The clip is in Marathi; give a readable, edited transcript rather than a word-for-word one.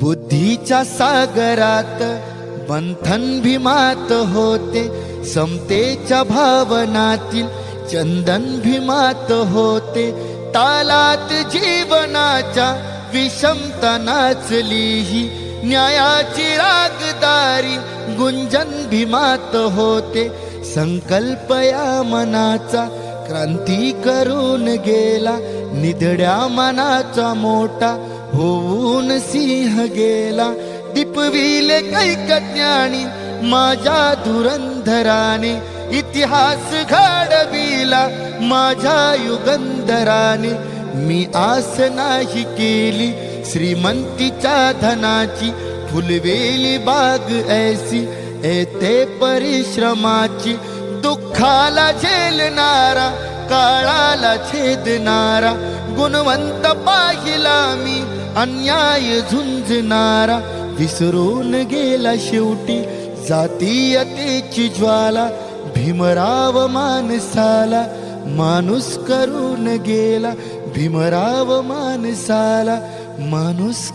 बुद्धीच्या सागरात मंथन भीमात होते, समतेच्या भावनातील चंदन भीमात होते. तालात जीवनाच्या विषमता नाचलीही, न्यायाची रागदारी गुंजन भीमात होते. संकल्प या मनाचा क्रांती करून गेला, निधड्या मनाचा मोठा होऊन सिंह गेला. दीपविले कैक ज्ञानी माझ्या धुरंधराने, इतिहास घडविला माझ्या युगंधराने. मी आस नाही केली श्रीमंतीच्या धनाची, फुलवेली बाग ऐसी येते परिश्रमाची. दुःखाला झेलणारा, काळाला छेदणारा, गुणवंत पाहिला मी अन्याय झुंजणारा. विसरून गेला शेवटी जातीयतेची ज्वाला, भीमराव माणसाला माणूस करून गेला. भीमराव माणसाला माणूस